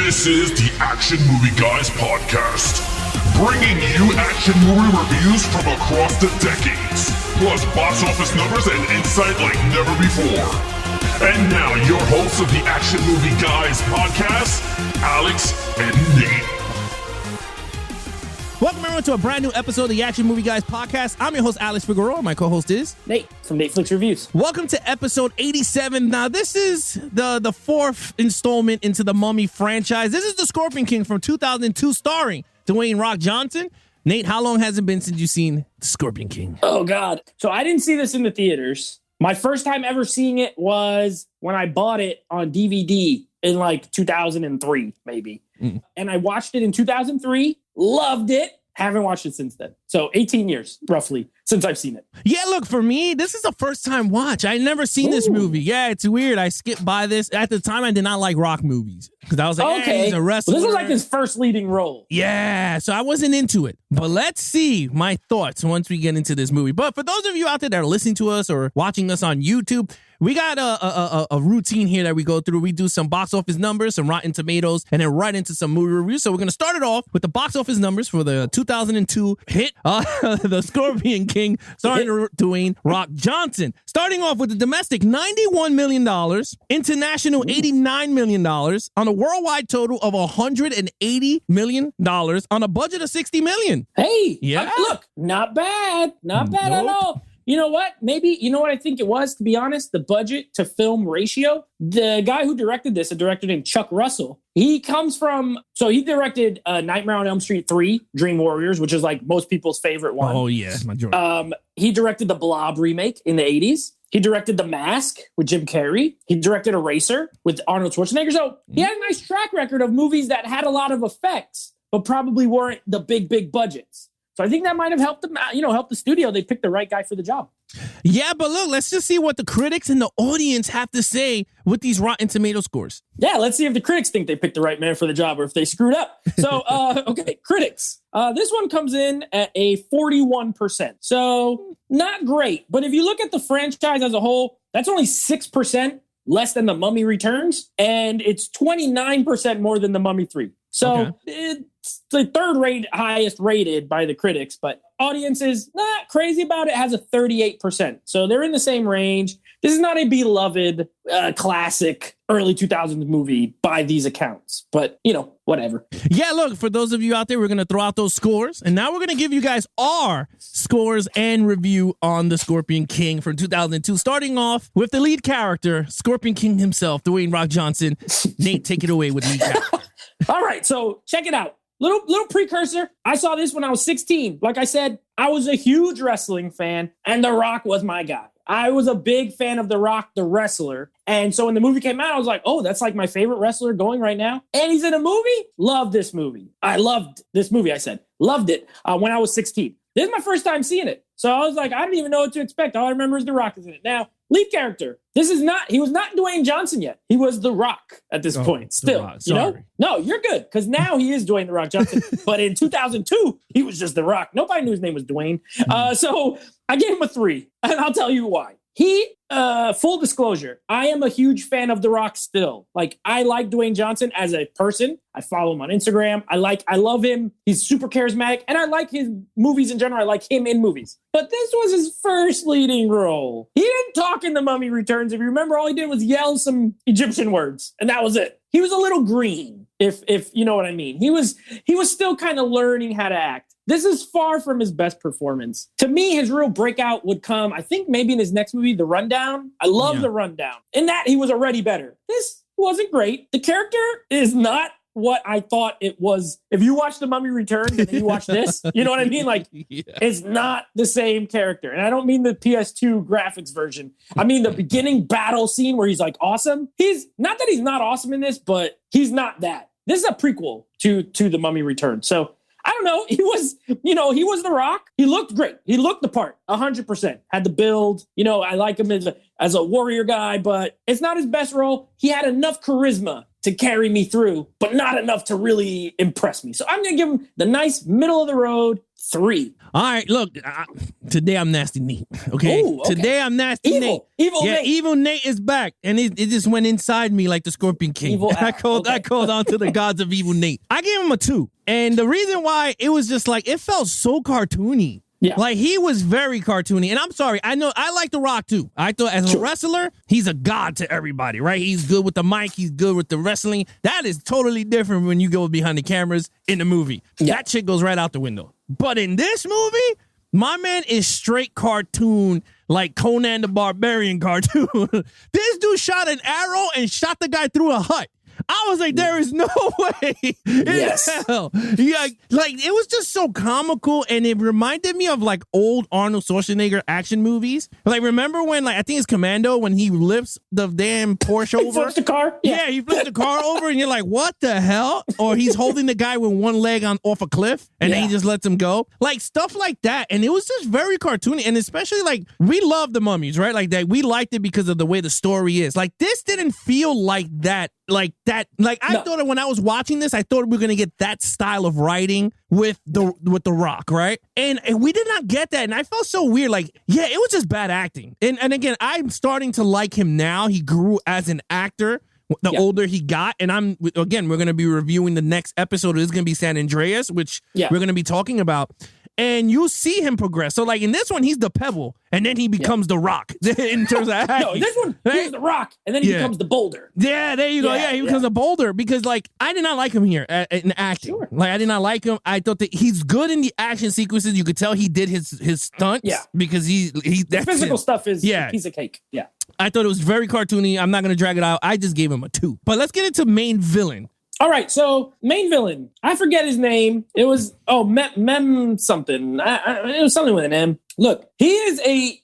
This is the Action Movie Guys podcast, bringing you action movie reviews from across the decades, plus box office numbers and insight like never before. And now, your hosts of the Action Movie Guys podcast, Alex and Nate. Welcome everyone to a brand new episode of the Action Movie Guys podcast. I'm your host, Alex Figueroa. My co-host is Nate from Netflix Reviews. Welcome to episode 87. Now, this is the fourth installment into the Mummy franchise. This is The Scorpion King from 2002, starring Dwayne "Rock" Johnson. Nate, how long has it been since you've seen The Scorpion King? Oh, God. So I didn't see this in the theaters. My first time ever seeing it was when I bought it on DVD in like 2003, maybe. And I watched it in 2003, loved it, haven't watched it since then. So 18 years, roughly, since I've seen it. Yeah, look, for me, this is a first-time watch. I'd never seen this movie. Yeah, it's weird. I skipped by this. At the time, I did not like rock movies. Because I was like, hey, he's a wrestler. Well, this was like his first leading role. Yeah, so I wasn't into it. But let's see my thoughts once we get into this movie. But for those of you out there that are listening to us or watching us on YouTube, we got a routine here that we go through. We do some box office numbers, some Rotten Tomatoes, and then right into some movie reviews. So we're going to start it off with the box office numbers for the 2002 hit, The Scorpion King, starring Dwayne "Rock" Johnson. Starting off with the domestic, $91 million, international, $89 million, on a worldwide total of $180 million, on a budget of $60 million. Hey, yeah. Look, not bad. Not bad at all. You know what? Maybe, you know what I think it was, to be honest? The budget to film ratio. The guy who directed this, a director named Chuck Russell, he comes from, so he directed Nightmare on Elm Street 3, Dream Warriors, which is like most people's favorite one. Oh, yeah. Majority. He directed the Blob remake in the 80s. He directed The Mask with Jim Carrey. He directed Eraser with Arnold Schwarzenegger. So he had a nice track record of movies that had a lot of effects, but probably weren't the big budgets. So I think that might have helped them, help the studio. They picked the right guy for the job. Yeah, but look, let's just see what the critics and the audience have to say with these Rotten Tomato scores. Yeah, let's see if the critics think they picked the right man for the job or if they screwed up. So, okay, critics. This one comes in at a 41%. So not great. But if you look at the franchise as a whole, that's only 6% less than The Mummy Returns. And it's 29% more than The Mummy 3. So it's the third highest rated by the critics, but audience is not crazy about it. It has a 38%. So they're in the same range. This is not a beloved classic early 2000s movie by these accounts, but whatever. Yeah, look, for those of you out there, we're going to throw out those scores. And now we're going to give you guys our scores and review on The Scorpion King from 2002, starting off with the lead character, Scorpion King himself, Dwayne "Rock" Johnson. Nate, take it away with lead character. All right, so check it out. Little precursor. I saw this when I was 16. Like I said, I was a huge wrestling fan, and The Rock was my guy. I was a big fan of The Rock, the wrestler. And so when the movie came out, I was like, oh, that's like my favorite wrestler going right now. And he's in a movie? Loved this movie. I loved this movie, I said. Loved it when I was 16. This is my first time seeing it. So I was like, I didn't even know what to expect. All I remember is The Rock is in it. Now, lead character. He was not Dwayne Johnson yet. He was The Rock at this point. Still, No, you're good. Because now he is Dwayne The Rock Johnson. But in 2002, he was just The Rock. Nobody knew his name was Dwayne. So I gave him a 3. And I'll tell you why. Full disclosure, I am a huge fan of The Rock still. Like, I like Dwayne Johnson as a person. I follow him on Instagram. I love him. He's super charismatic. And I like his movies in general. I like him in movies. But this was his first leading role. He didn't talk in The Mummy Returns. If you remember, all he did was yell some Egyptian words. And that was it. He was a little green, if you know what I mean. He was still kind of learning how to act. This is far from his best performance. To me, his real breakout would come, I think, maybe in his next movie, The Rundown. I love The Rundown. In that, he was already better. This wasn't great. The character is not what I thought it was. If you watch The Mummy Returns and then you watch this, you know what I mean? Like, it's not the same character. And I don't mean the PS2 graphics version. I mean the beginning battle scene where he's like awesome. He's not that he's not awesome in this, but he's not that. This is a prequel to The Mummy Returns. So I don't know. He was The Rock. He looked great. He looked the part 100%. Had the build. I like him as a warrior guy, but it's not his best role. He had enough charisma to carry me through, but not enough to really impress me. So I'm going to give him the nice middle of the road 3. All right, look, today I'm Nasty Nate, okay? Ooh, okay. Today I'm Nasty Nate. Evil Nate. Evil Nate is back, and it just went inside me like the Scorpion King. Evil I called on to the gods of Evil Nate. I gave him a 2, and the reason why, it was just like, it felt so cartoony. Yeah. Like, he was very cartoony. And I'm sorry, I know I like The Rock too. I thought as a wrestler, he's a god to everybody, right? He's good with the mic, he's good with the wrestling. That is totally different when you go behind the cameras in the movie. Yeah. That shit goes right out the window. But in this movie, my man is straight cartoon, like Conan the Barbarian cartoon. This dude shot an arrow and shot the guy through a hut. I was like, there is no way in hell. Yeah, like, it was just so comical, and it reminded me of like old Arnold Schwarzenegger action movies. Like, remember when, like, I think it's Commando, when he lifts the damn Porsche over? He flips the car? Yeah, he flips the car over, and you're like, what the hell? Or he's holding the guy with one leg off a cliff, and then he just lets him go. Like, stuff like that. And it was just very cartoony, and especially, like, we love The Mummies, right? Like, that we liked it because of the way the story is. Like, this didn't feel like that. Like that, like I thought that when I was watching this, I thought we were gonna get that style of writing with the Rock, right? And we did not get that, and I felt so weird. Like, yeah, it was just bad acting. And again, I'm starting to like him now. He grew as an actor the older he got, and we're gonna be reviewing the next episode. It's gonna be San Andreas, which we're gonna be talking about. And you see him progress. So, like, in this one, he's the Pebble, and then he becomes the Rock in terms of acting. No, this one, he's the Rock, and then he becomes the Boulder. Yeah, there you go. Yeah, he becomes a Boulder because, like, I did not like him here in acting. Sure. Like, I did not like him. I thought that he's good in the action sequences. You could tell he did his stunts. Yeah. Because the physical stuff is a piece of cake. Yeah. I thought it was very cartoony. I'm not going to drag it out. I just gave him a 2. But let's get into main villain. All right, so main villain. I forget his name. It was Mem something. It was something with an M. Look, he is a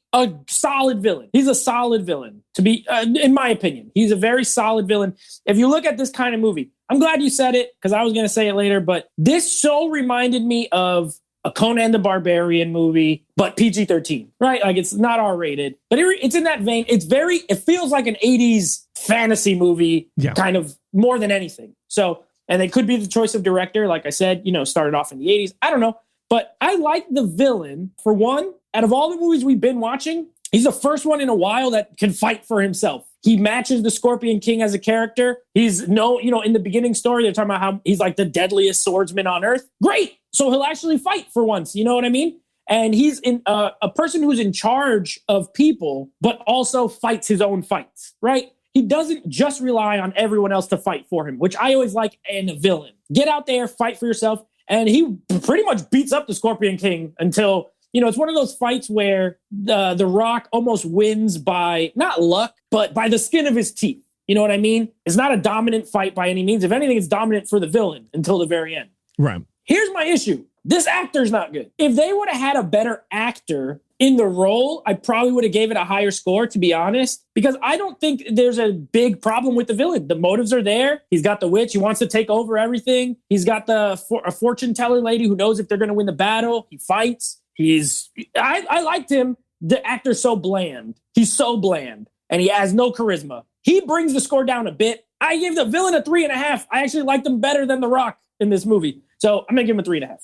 solid villain. He's a solid villain, to be, in my opinion. He's a very solid villain. If you look at this kind of movie, I'm glad you said it because I was going to say it later, but this so reminded me of a Conan the Barbarian movie, but PG-13, right? Like, it's not R-rated, but it's in that vein. It feels like an 80s fantasy movie, kind of more than anything. So, and it could be the choice of director. Like I said, started off in the 80s. I don't know, but I like the villain. For one, out of all the movies we've been watching, he's the first one in a while that can fight for himself. He matches the Scorpion King as a character. He's in the beginning story, they're talking about how he's like the deadliest swordsman on earth. Great. So he'll actually fight for once. You know what I mean? And he's a person who's in charge of people, but also fights his own fights, right? He doesn't just rely on everyone else to fight for him, which I always like in a villain. Get out there, fight for yourself. And he pretty much beats up the Scorpion King until, it's one of those fights where the Rock almost wins by, not luck, but by the skin of his teeth. You know what I mean? It's not a dominant fight by any means. If anything, it's dominant for the villain until the very end. Right. Here's my issue. This actor's not good. If they would have had a better actor in the role, I probably would have gave it a higher score, to be honest, because I don't think there's a big problem with the villain. The motives are there. He's got the witch. He wants to take over everything. He's got a fortune teller lady who knows if they're going to win the battle. He fights. I liked him. The actor's so bland. He's so bland, and he has no charisma. He brings the score down a bit. I gave the villain a 3.5. I actually liked him better than The Rock in this movie. So I'm going to give him a 3.5.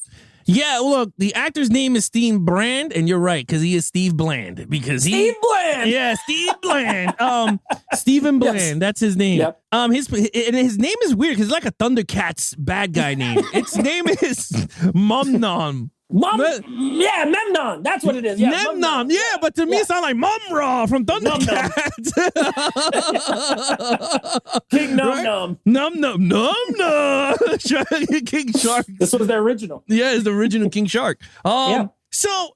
Yeah, look, the actor's name is Steve Brand, and you're right, because he is Steve Bland. Steve Bland! Yeah, Steve Bland. Stephen Bland, that's his name. Yep. His name is weird, because it's like a Thundercats bad guy name. Its name is Mumnon. Memnon. That's what it is. Yeah, Memnon. Yeah, but to me it sounds like Mum-Ra from Thundercats. King Num Num. Num. King Shark. This was the original. Yeah, it's the original King Shark. So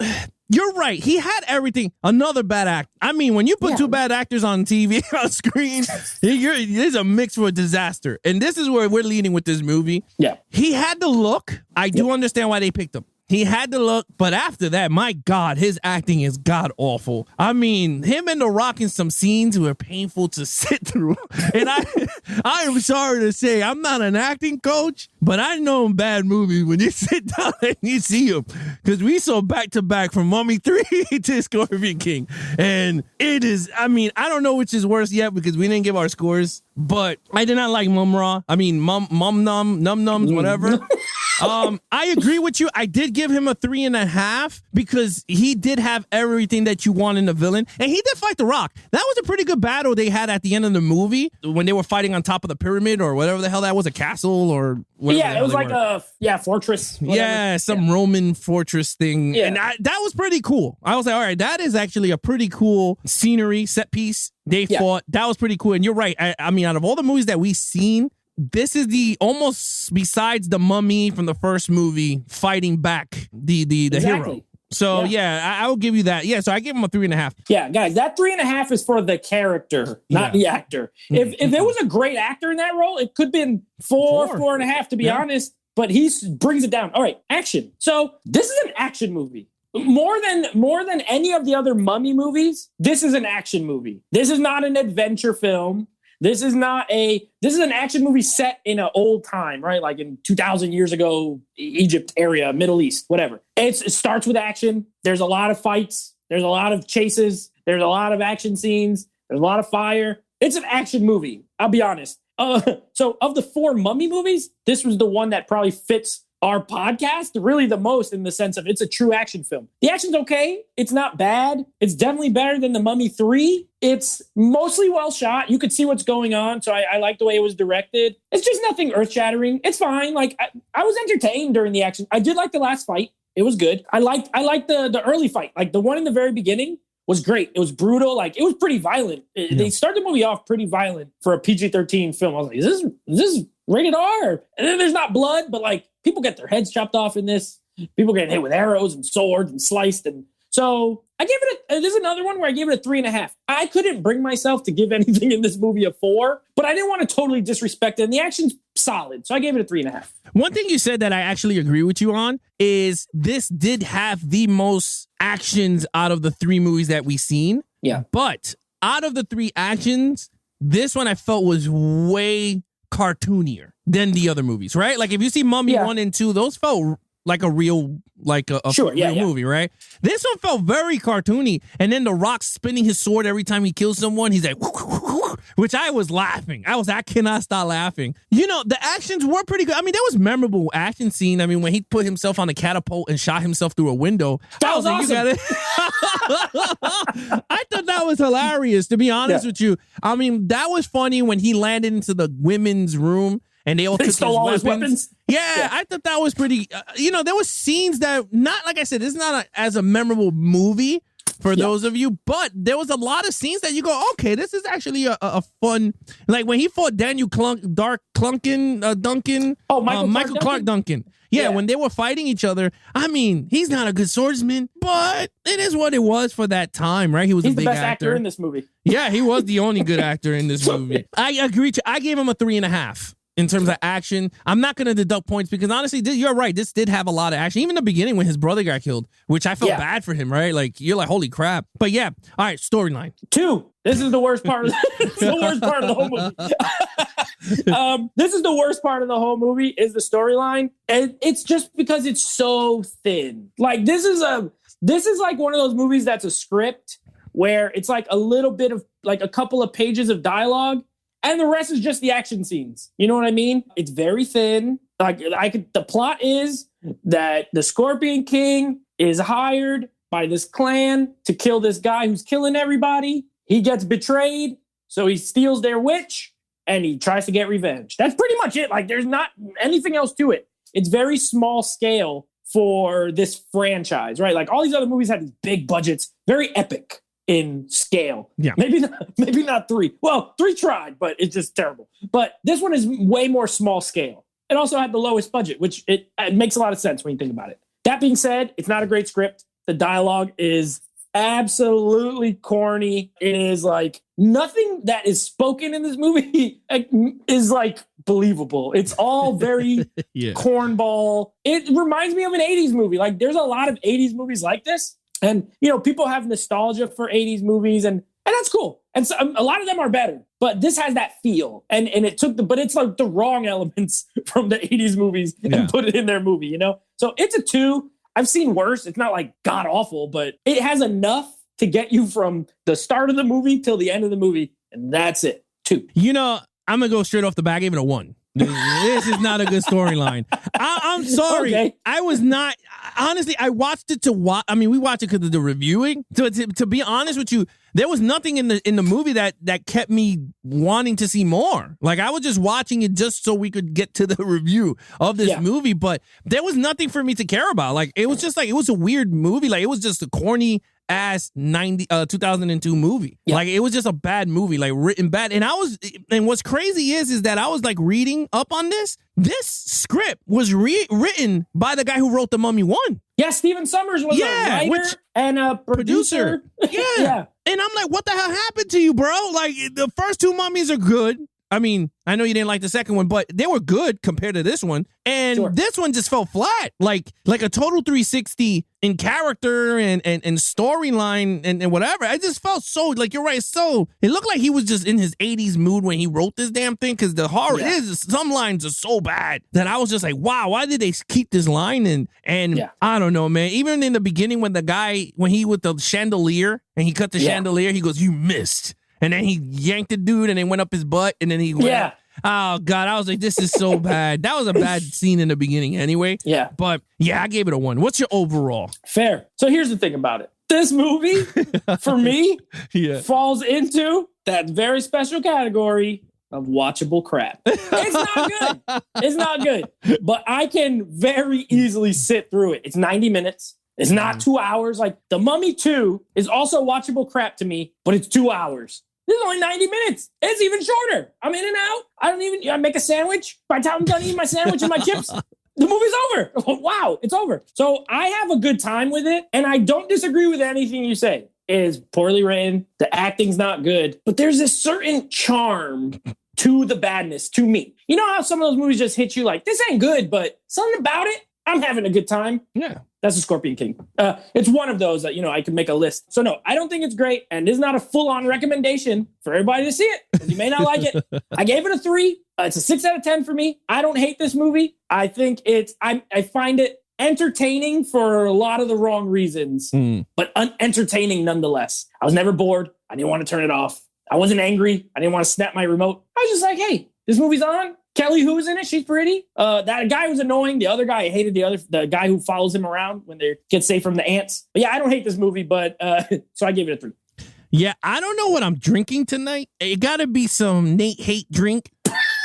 you're right. He had everything. Another bad act. I mean, when you put two bad actors on TV, on screen, there's a mix for a disaster. And this is where we're leading with this movie. Yeah. He had the look. I do understand why they picked him. He had to look, but after that, my God, his acting is god awful. I mean, him and The Rock in some scenes were painful to sit through. And I am sorry to say, I'm not an acting coach, but I know in bad movies when you sit down and you see them. Because we saw back to back from Mummy 3 to Scorpion King. And it is, I mean, I don't know which is worse yet because we didn't give our scores, but I did not like Num Nums, whatever. I agree with you. I did give him a 3.5 because he did have everything that you want in a villain. And he did fight The Rock. That was a pretty good battle they had at the end of the movie when they were fighting on top of the pyramid or whatever the hell that was, a castle or whatever. Yeah, it was like a fortress. Whatever. Yeah, some Roman fortress thing. Yeah. And that was pretty cool. I was like, all right, that is actually a pretty cool scenery, set piece. They fought. That was pretty cool. And you're right. I mean, out of all the movies that we've seen, this is the almost, besides the Mummy from the first movie, fighting back the hero. So I will give you that. Yeah, so I gave him a 3.5. Yeah, guys, that 3.5 is for the character, not the actor. If there was a great actor in that role, it could have been 4.5 to be honest. But he brings it down. All right, action. So this is an action movie. More than any of the other Mummy movies, this is an action movie. This is not an adventure film. This is an action movie set in an old time, right? Like in 2,000 years ago, Egypt area, Middle East, whatever. It starts with action. There's a lot of fights. There's a lot of chases. There's a lot of action scenes. There's a lot of fire. It's an action movie. I'll be honest. So of the 4 Mummy movies, this was the one that probably fits our podcast really the most in the sense of it's a true action film. The action's okay. It's not bad. It's definitely better than the Mummy 3. It's mostly well shot. You could see what's going on. So I like the way it was directed. It's just nothing earth shattering. It's fine. Like I was entertained during the action. I did like the last fight. It was good. I liked the early fight. Like the one in the very beginning was great. It was brutal. Like it was pretty violent. They started the movie off pretty violent for a PG-13 film. I was like, is this rated R? And then there's not blood, but like people get their heads chopped off in this. People get hit with arrows and swords and sliced. And so I gave it this is another one where I gave it a 3.5. I couldn't bring myself to give anything in this movie a 4, but I didn't want to totally disrespect it. And the action's solid. So I gave it a 3.5. One thing you said that I actually agree with you on is this did have the most actions out of the 3 movies that we've seen. Yeah. But out of the 3 actions, this one I felt was way cartoonier than the other movies, right? Like if you see Mummy 1 and 2, those felt like a real, like a real movie, right? This one felt very cartoony. And then The Rock spinning his sword every time he kills someone, he's like, which I was laughing. I cannot stop laughing. You know, the actions were pretty good. I mean, there was memorable action scene. I mean, when he put himself on a catapult and shot himself through a window. That was awesome. You got it. I thought that was hilarious, to be honest with you. I mean, that was funny when he landed into the women's room and they all took stole his weapons. Yeah, I thought that was pretty. There was scenes that, not like I said, it's not as a memorable movie for those of you, but there was a lot of scenes that you go, okay, this is actually a fun. Like when he fought Daniel Duncan. Oh, Michael Clark Duncan. Yeah, when they were fighting each other, I mean, he's not a good swordsman, but it is what it was for that time, right? He's a big the best actor in this movie. Yeah, he was the only good actor in this movie. I agree. I gave him a 3.5. In terms of action, I'm not going to deduct points because honestly, you're right. This did have a lot of action. Even the beginning when his brother got killed, which I felt bad for him, right? Like, you're like, holy crap. But yeah, all right, storyline. 2. This is the worst part of the worst part of the whole movie. This is the worst part of the whole movie is the storyline. And it's just because it's so thin. Like, this is like one of those movies that's a script where it's like a little bit of like a couple of pages of dialogue. And the rest is just the action scenes. You know what I mean? It's very thin. The plot is that the Scorpion King is hired by this clan to kill this guy who's killing everybody. He gets betrayed, so he steals their witch, and he tries to get revenge. That's pretty much it. Like, there's not anything else to it. It's very small scale for this franchise, right? Like, all these other movies have these big budgets, very epic in scale. Yeah. Maybe not 3. Well, 3 tried, but it's just terrible. But this one is way more small scale. It also had the lowest budget, which it makes a lot of sense when you think about it. That being said, it's not a great script. The dialogue is absolutely corny. It is like nothing that is spoken in this movie is like believable. It's all very cornball. It reminds me of an 80s movie. Like there's a lot of 80s movies like this. And, you know, people have nostalgia for 80s movies and that's cool. And so, a lot of them are better, but this has that feel. And it took but it's like the wrong elements from the 80s movies and put it in their movie, you know? So it's a 2. I've seen worse. It's not like god awful, but it has enough to get you from the start of the movie till the end of the movie. And that's it. 2. You know, I'm going to go straight off the bat. I gave it a 1. This is not a good storyline. I'm sorry. Okay. I was not. Honestly, I watched it to watch. I mean, we watched it because of the reviewing. To be honest with you, there was nothing in the movie that kept me wanting to see more. Like I was just watching it just so we could get to the review of this movie. But there was nothing for me to care about. Like it was just like it was a weird movie. Like it was just a corny ass 2002 movie. Like it was just a bad movie, like written bad. And what's crazy is that I was like reading up on this. This script was written by the guy who wrote The Mummy 1. Yeah, Stephen Sommers was a writer and a producer. Yeah. And I'm like, what the hell happened to you, bro? Like the first 2 Mummies are good. I mean, I know you didn't like the second one, but they were good compared to this one. And this one just fell flat. Like a total 360 in character and storyline and whatever. I just felt so, like, you're right. So it looked like he was just in his 80s mood when he wrote this damn thing. Because the horror is, some lines are so bad that I was just like, wow, why did they keep this line? And I don't know, man. Even in the beginning when he with the chandelier and he cut the chandelier, he goes, you missed. And then he yanked the dude and then went up his butt and then he went out. Oh, God. I was like, this is so bad. That was a bad scene in the beginning anyway. Yeah. But yeah, I gave it a 1. What's your overall? Fair. So here's the thing about it. This movie, for me, falls into that very special category of watchable crap. It's not good. It's not good. But I can very easily sit through it. It's 90 minutes. It's not 2 hours. Like The Mummy 2 is also watchable crap to me, but it's 2 hours. This is only 90 minutes. It's even shorter. I'm in and out. I make a sandwich. By the time I'm done eating my sandwich and my chips, the movie's over. Wow, it's over. So I have a good time with it, and I don't disagree with anything you say. It is poorly written. The acting's not good, but there's this certain charm to the badness to me. You know how some of those movies just hit you like, this ain't good, but something about it, I'm having a good time. Yeah. That's a Scorpion King. It's one of those that, you know, I could make a list. So no, I don't think it's great. And this is not a full-on recommendation for everybody to see it. You may not like it. I gave it a 3. It's a 6 out of 10 for me. I don't hate this movie. I think I find it entertaining for a lot of the wrong reasons, but entertaining nonetheless. I was never bored. I didn't want to turn it off. I wasn't angry. I didn't want to snap my remote. I was just like, hey, this movie's on. Kelly Hu was in it. She's pretty. That guy was annoying. The other guy, I hated the guy who follows him around when they get safe from the ants. But yeah, I don't hate this movie, but so I gave it a 3. Yeah, I don't know what I'm drinking tonight. It got to be some Nate hate drink.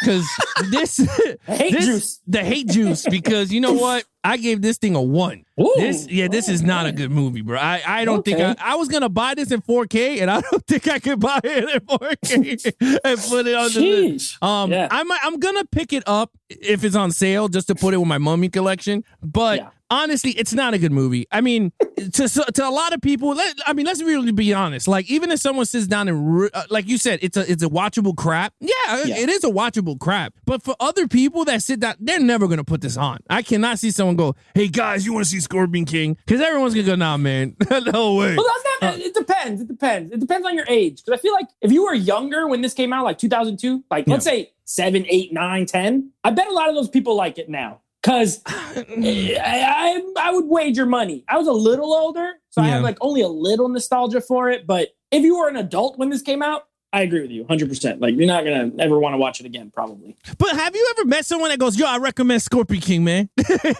Because the hate juice, because you know what? I gave this thing a 1. This is not a good movie, bro. I don't think I was going to buy this in 4K, and I don't think I could buy it in 4K and put it on the list. I'm going to pick it up if it's on sale just to put it with my Mummy collection. But honestly, it's not a good movie. I mean, to a lot of people, let's really be honest. Like, even if someone sits down and, like you said, it's a watchable crap. Yeah, it is a watchable crap. But for other people that sit down, they're never going to put this on. I cannot see someone go, hey, guys, you want to see Scorpion King? Because everyone's going to go, nah, man. No way. Well, that's not, it depends. It depends on your age. Because I feel like if you were younger when this came out, like 2002, like let's say 7, 8, 9, 10, I bet a lot of those people like it now. Because I would wager money. I was a little older, so I have like only a little nostalgia for it. But if you were an adult when this came out, I agree with you 100%. Like, you're not going to ever want to watch it again, probably. But have you ever met someone that goes, yo, I recommend Scorpion King, man?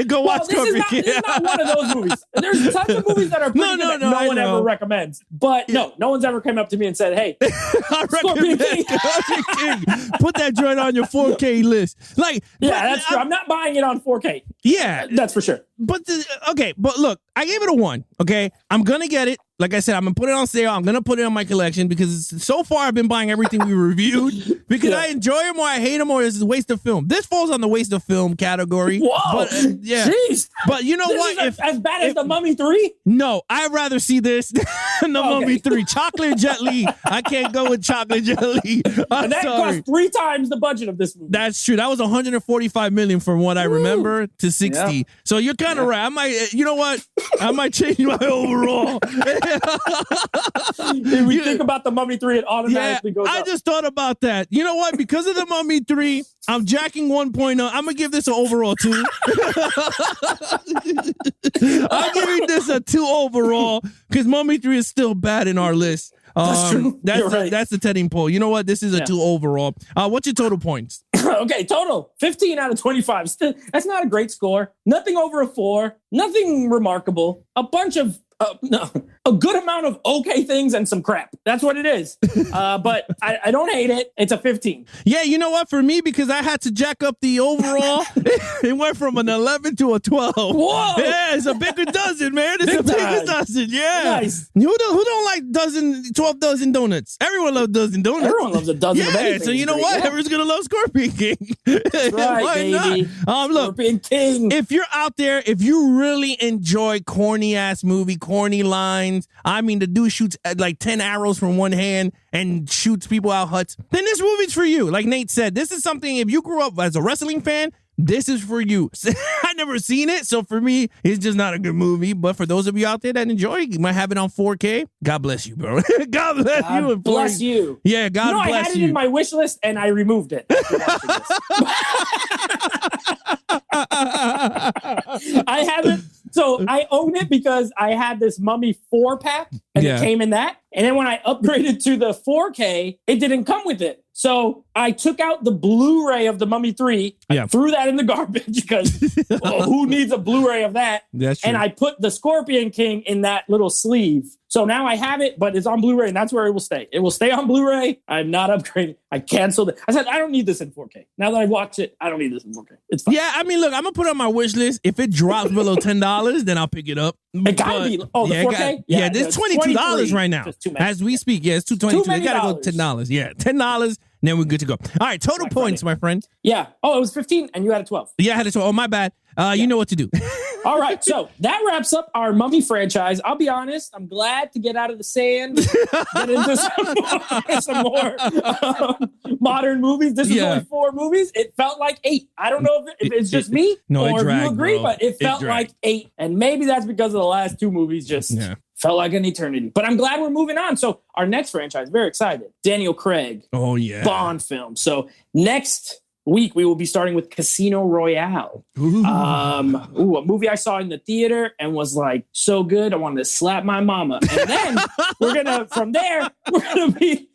Go watch Scorpion King. This is not one of those movies. There's tons of movies that are pretty good that no one ever recommends. But no one's ever come up to me and said, hey, I recommend Scorpion King. Put that joint on your 4K list. Like, that's true. I'm not buying it on 4K. Yeah. That's for sure. But, but look, I gave it a 1, okay? I'm going to get it like I said, I'm gonna put it on sale. I'm gonna put it on my collection because so far I've been buying everything we reviewed because I enjoy them or I hate them or it's a waste of film. This falls on the waste of film category. Whoa, but, yeah. Jeez. But you know This what? is as bad as The Mummy 3? No, I'd rather see this than The Mummy 3. Chocolate Jet Li. I can't go with Chocolate Jet Li. I'm And that sorry. cost 3 times the budget of this movie. That's true. That was 145 million from what I remember to 60. Yeah. So you're kind of right. I might, you know what? I might change my overall. If we think about The Mummy 3, it automatically goes I up. just thought about that. You know what? Because of The Mummy 3, I'm jacking 1.0. I'm going to give this an overall 2. I'm giving this a 2 overall because Mummy 3 is still bad in our list. That's true. You're right. That's the Tedding poll. You know what? This is a 2 overall. What's your total points? Okay, total 15 out of 25. Still, that's not a great score. Nothing over a 4. Nothing remarkable. A bunch of a good amount of okay things and some crap. That's what it is. But I don't hate it. It's a 15. Yeah, you know what? For me, because I had to jack up the overall, it went from an 11 to a 12. Whoa! Yeah, it's a bigger dozen, man. It's a bigger dozen. Yeah. Nice. Who don't like 12 dozen donuts? Everyone loves dozen donuts. Everyone loves a dozen of anything. So you know what? Yeah. Everyone's gonna love Scorpion King. That's right, Why baby. not? Look, Scorpion King. if you're out there, if you really enjoy corny ass movie, corny lines, I mean, the dude shoots like 10 arrows from one hand and shoots people out huts, then this movie's for you. Like Nate said, this is something, if you grew up as a wrestling fan, this is for you. I never seen it, so for me, it's just not a good movie. But for those of you out there that enjoy it, you might have it on 4K. God bless you, bro. God bless you. God bless you. Yeah, God bless I had you. it in my wish list and I removed it after watching this. I haven't. So I own it because I had this Mummy 4-pack and it came in that. And then when I upgraded to the 4K, it didn't come with it. So I took out the Blu-ray of the Mummy 3, I threw that in the garbage because who needs a Blu-ray of that? That's true. And I put the Scorpion King in that little sleeve. So now I have it, but it's on Blu-ray, and that's where it will stay. It will stay on Blu-ray. I'm not upgrading. I canceled it. I said, I don't need this in 4K. Now that I watch it, I don't need this in 4K. It's fine. Yeah, I mean, look, I'm going to put it on my wish list. If it drops below $10, then I'll pick it up. It gotta be. Oh, the 4K? Yeah, there's $22 right now. As we speak. Yeah, it's $2.22. It got to go $10. Yeah, $10. Then we're good to go. All right, total points, my friend. Yeah. Oh, it was 15 and you had a 12. Yeah, I had a 12. Oh, my bad. You know what to do. All right, so that wraps up our Mummy franchise. I'll be honest, I'm glad to get out of the sand, get into some more modern movies. This is only 4 movies. It felt like 8. I don't know if it's just me or if you agree, but it felt like 8. And maybe that's because of the last 2 movies just felt like an eternity. But I'm glad we're moving on. So our next franchise, very excited. Daniel Craig. Oh, yeah. Bond film. So next week we will be starting with Casino Royale. A movie I saw in the theater and was like so good I wanted to slap my mama. And then we're gonna be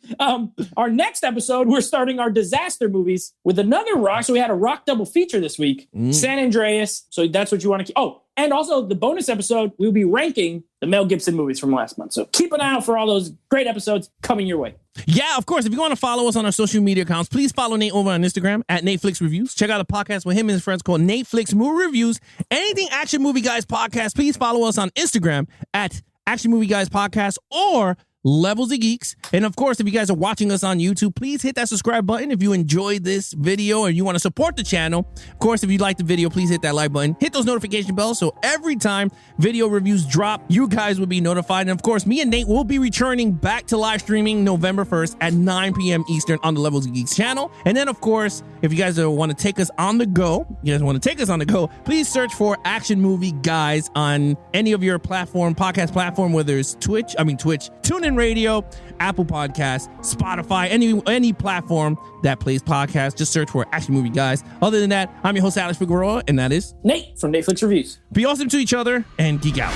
our next episode, we're starting our disaster movies with another rock. So we had a rock double feature this week, San Andreas. So that's what you want to keep. Oh, and also the bonus episode, we'll be ranking the Mel Gibson movies from last month. So keep an eye out for all those great episodes coming your way. Yeah, of course. If you want to follow us on our social media accounts, please follow Nate over on Instagram at Nateflix Reviews. Check out a podcast with him and his friends called Nateflix Movie Reviews. Anything Action Movie Guys Podcast, please follow us on Instagram at Action Movie Guys Podcast or Levels of Geeks. And of course, if you guys are watching us on YouTube, please hit that subscribe button if you enjoyed this video and you want to support the channel. Of course, if you like the video, please hit that like button. Hit those notification bells so every time video reviews drop, you guys will be notified. And of course, me and Nate will be returning back to live streaming November 1st at 9 p.m. Eastern on the Levels of Geeks channel. And then, of course, if you guys want to take us on the go, please search for Action Movie Guys on any of your podcast platform, whether it's Twitch, TuneIn Radio, Apple Podcasts, Spotify, any platform that plays podcasts. Just search for Action Movie Guys. Other than that, I'm your host, Alex Figueroa, and that is Nate from Netflix Reviews. Be awesome to each other and geek out.